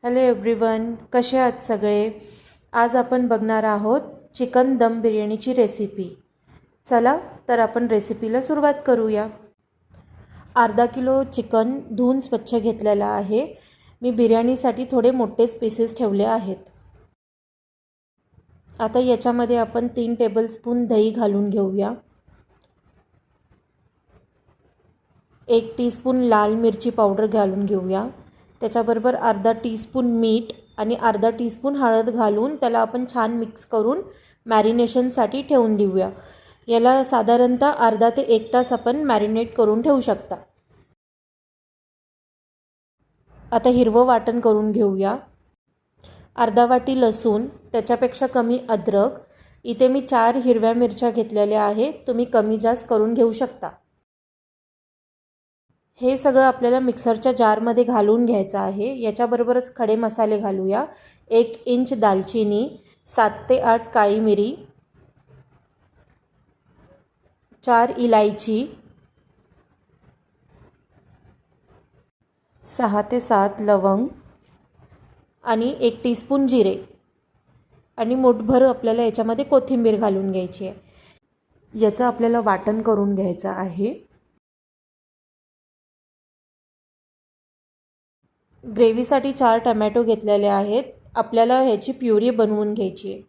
Hello everyone, कसे आहात सगळे? आज आपण बघणार आहोत चिकन दम बिर्याणीची रेसिपी. चला तर आपण रेसिपीला सुरुवात करूया. अर्धा किलो चिकन धुवून स्वच्छ घेतलेला आहे. मी बिर्याणीसाठी थोडे मोठेच पीसेस ठेवले आहेत. आता याच्यामध्ये आपण 3 टेबलस्पून दही घालून घेऊया. 1 टीस्पून लाल मिरची पावडर घालून घेऊया. त्याच्याबरोबर अर्धा टीस्पून मीठ आणि अर्धा टीस्पून हळद घालून त्याला आपण छान मिक्स करून मॅरिनेशनसाठी ठेवून देऊया. याला साधारणतः अर्धा ते 1 तास आपण मॅरिनेट करून ठेवू शकता. आता हिरवं वाटण करून घेऊया. अर्धा वाटी लसूण, त्याच्यापेक्षा कमी अद्रक. इथे मी 4 हिरव्या मिरच्या घेतलेल्या आहे. तुम्ही कमी जास्त करून घेऊ शकता. हे सगळं आपल्याला मिक्सरच्या जारमध्ये घालून घ्यायचं आहे. याच्याबरोबरच खडे मसाले घालूया. 1 इंच दालचिनी, 7 ते 8 काळी मिरी, 4 इलायची, 6 ते 7 लवंग आणि 1 टीस्पून जिरे आणि मुठभर आपल्याला याच्यामध्ये कोथिंबीर घालून घ्यायची आहे. याचं आपल्याला वाटण करून घ्यायचं आहे. ग्रेव्हीसाठी 4 टमॅटो घेतलेले आहेत. आपल्याला ह्याची प्युरी बनवून घ्यायची आहे.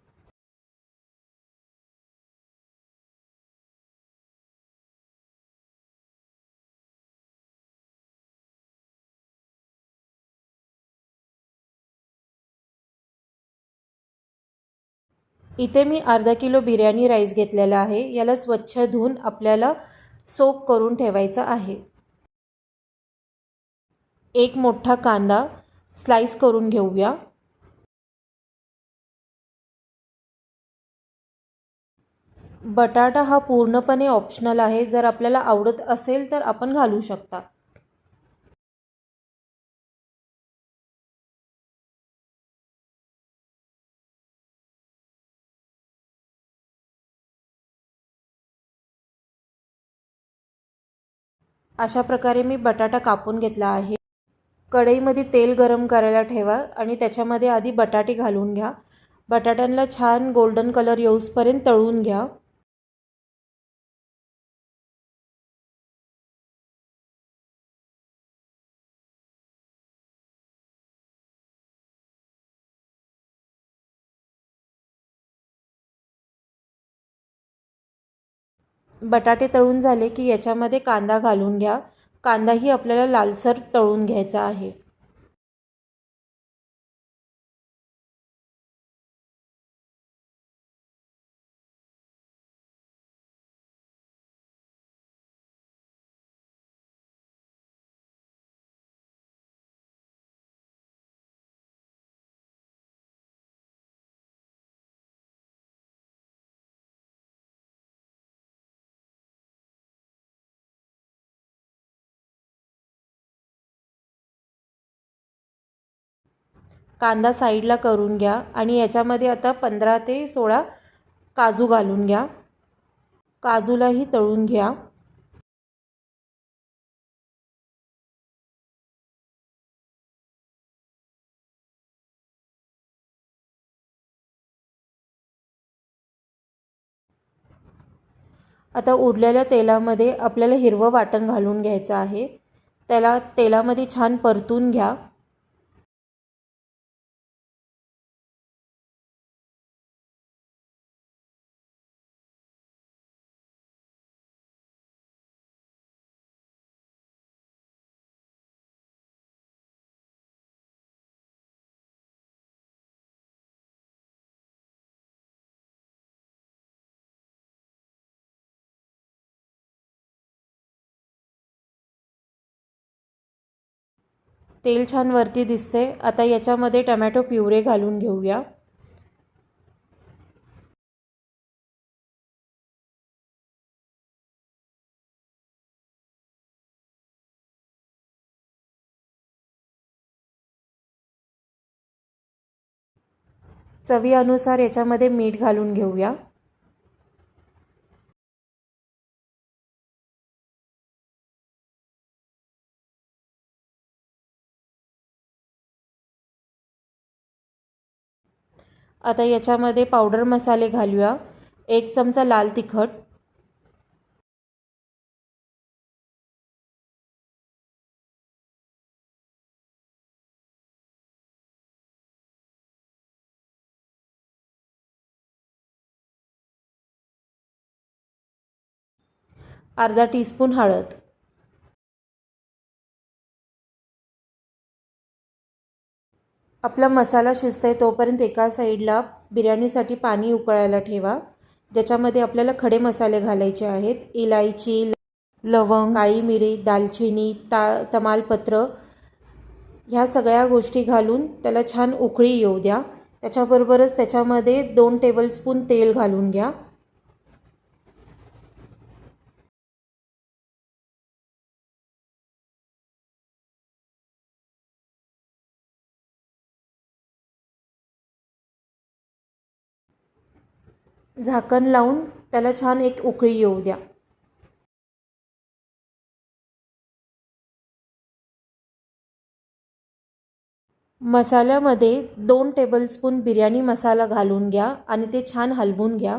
इथे मी अर्धा किलो बिर्याणी राईस घेतलेला आहे. याला स्वच्छ धुवून आपल्याला सोक करून ठेवायचा आहे. एक मोठा कांदा स्लाइस करून घेऊया. बटाटा हा पूर्णपणे ऑप्शनल आहे. जर आपल्याला आवडत असेल तर आपण घालू शकता. अशा प्रकारे मी बटाटा कापून घेतला आहे. कढईमध्ये तेल गरम करायला ठेवा आणि त्याच्यामध्ये आधी बटाटे घालून घ्या. बटाट्यांना छान गोल्डन कलर येऊसपर्यंत तळून घ्या. बटाटे तळून झाले की याच्यामध्ये कांदा घालून घ्या. कांदाही आपल्याला लालसर तळून घ्यायचा आहे. कांदा साईडला करून घ्या आणि याच्यामध्ये आता 15 ते 16 काजू घालून घ्या. काजूलाही तळून घ्या. आता उरलेल्या तेलामध्ये आपल्याला हिरवं वाटण घालून घ्यायचं आहे. त्याला तेलामध्ये छान परतून घ्या. तेल छान वरती दिसते. आता याच्यामध्ये टोमॅटो प्युरे घालून घेऊया. चवीनुसार याच्यामध्ये मीठ घालून घेऊया. आता याच्यामध्ये पावडर मसाले घालूया. 1 चमचा लाल तिखट, अर्धा टीस्पून हळद. आपला मसाला शिजतोय तोपर्यंत एका साईडला बिर्याणीसाठी पाणी उकळायला ठेवा, ज्याच्यामध्ये आपल्याला खडे मसाले घालायचे आहेत. इलायची, लवंग, काळी मिरी, दालचिनी, तमालपत्र ह्या सगळ्या गोष्टी घालून त्याला छान उकळी येऊ द्या. त्याच्याबरोबरच त्याच्यामध्ये 2 टेबलस्पून तेल घालून घ्या. झाकण लावून त्याला छान एक उकळी येऊ द्या. मसाल्यामध्ये 2 टेबलस्पून बिर्याणी मसाला घालून घ्या आणि ते छान हलवून घ्या.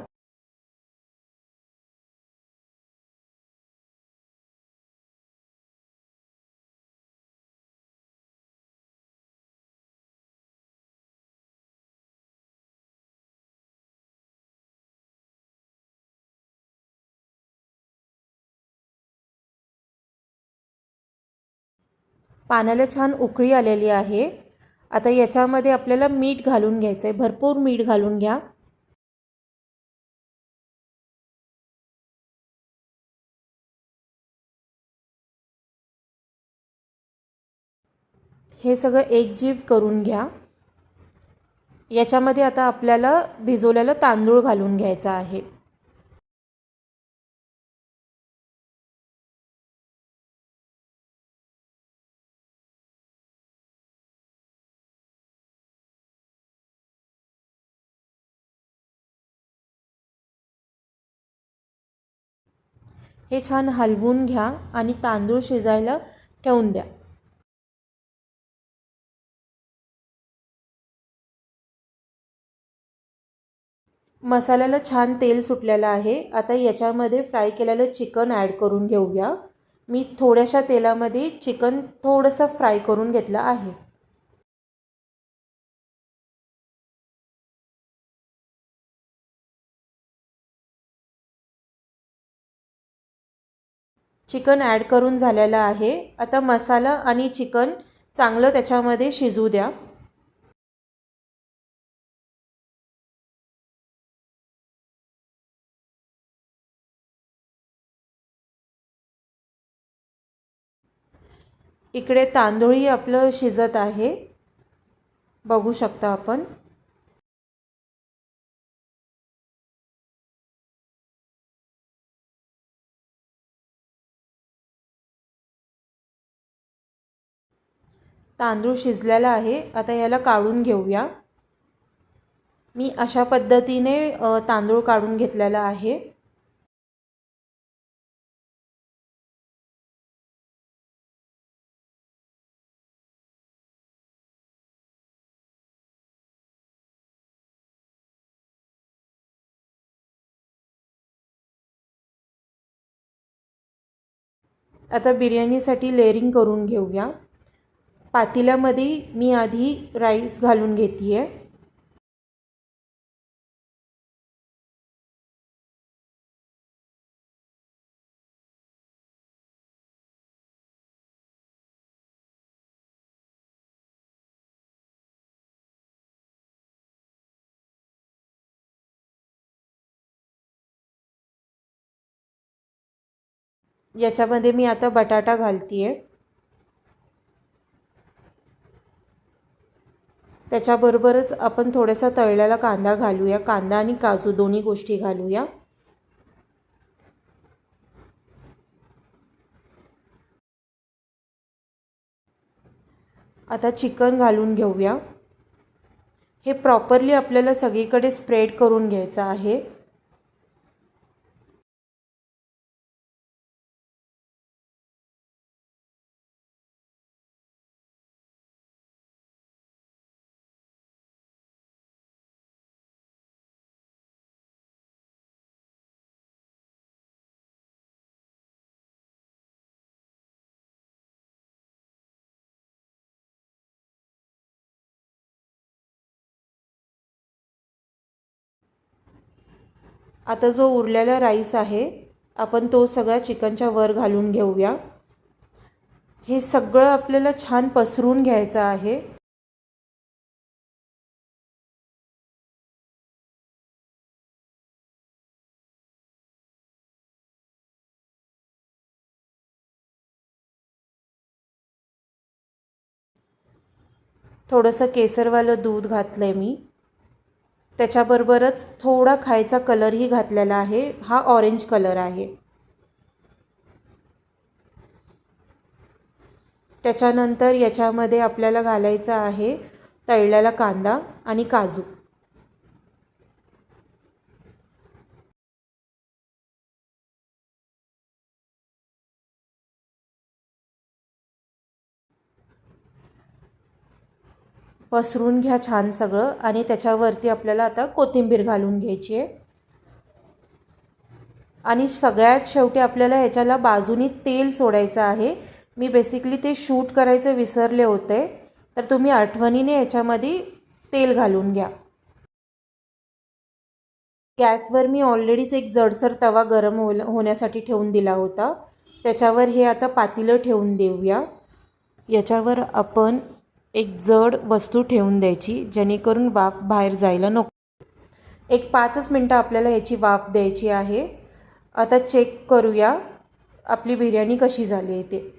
पाण्याला छान उकळी आलेली आहे. आता याच्यामध्ये आपल्याला मीठ घालून घ्यायचं आहे. भरपूर मीठ घालून घ्या. हे सगळं एकजीव करून घ्या. याच्यामध्ये आता आपल्याला भिजवलेला तांदूळ घालून घ्यायचा आहे. हे छान हलवून घ्या आणि तांदूळ शिजायला ठेवून द्या. मसाल्याला छान तेल सुटलेलं आहे. आता याच्यामध्ये फ्राय केलेलं चिकन ॲड करून घेऊया. मी थोड्याशा तेलामध्ये चिकन थोडंसं फ्राय करून घेतलं आहे. चिकन ॲड करून झालेलं आहे. आता मसाला आणि चिकन चांगलं त्याच्यामध्ये शिजू द्या. इकडे तांदूळही आपलं शिजत आहे, बघू शकता आपण. तांदूळ शिजलेला आहे. आता याला काढून घेऊया. मी अशा पद्धतीने तांदूळ काढून घेतलेला आहे. आता बिर्याणीसाठी लेअरिंग करून घेऊया. पातेल्यामध्ये मी आधी राईस घालून घेते. याच्यामध्ये मी आता बटाटा घालते. त्याच्याबरोबरच आपण थोडासा तळलेला कांदा घालूया. कांदा आणि काजू दोन्ही गोष्टी घालूया. आता चिकन घालून घेऊया. हे प्रॉपरली आपल्याला सगळीकडे स्प्रेड करून घ्यायचं आहे. आता जो उरलेला राईस आहे आपण तो सगळा चिकनच्या वर घालून घेऊया. हे सगळं आपल्याला छान पसरून घ्यायचं आहे. थोडंसं केसरवालं दूध घातलं आहे मी. त्याच्याबरोबरच थोडा खायचा कलरही घातलेला आहे. हा ऑरेंज कलर आहे. त्याच्यानंतर याच्यामध्ये आपल्याला घालायचा आहे तळलेला कांदा आणि काजू. पसरून घ्या छान सगळं आणि त्याच्यावरती आपल्याला आता कोथिंबीर घालून घ्यायची आहे. आणि सगळ्यात शेवटी आपल्याला ह्याच्याला बाजूनी तेल सोडायचं आहे. मी बेसिकली ते शूट करायचं विसरले होते, तर तुम्ही आठवणीने ह्याच्यामध्ये तेल घालून घ्या. गॅसवर मी ऑलरेडीच एक जडसर तवा गरम होण्यासाठी ठेवून दिला होता. त्याच्यावर हे आता पातेलं ठेवून देऊया. याच्यावर आपण एक जड वस्तू ठेवून द्यायची जेणेकरून वाफ बाहेर जायला नको. एक 5 मिनटं आपल्याला याची वाफ द्यायची आहे. आता चेक करूया आपली बिर्याणी कशी झाली आहे ते.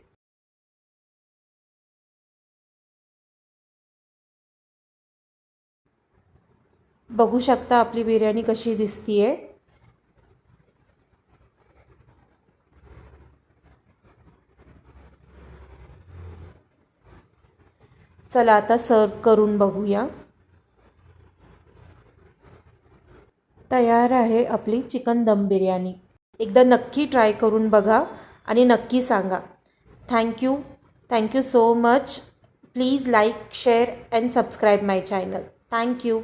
बघू शकता आपली बिर्याणी कशी दिसतीये. चला आता सर्व करून बघूया. तयार आहे आपली चिकन दम बिर्याणी. एकदा नक्की ट्राय करून बघा आणि नक्की सांगा. Thank you so much. Please like, share and subscribe my channel. Thank you.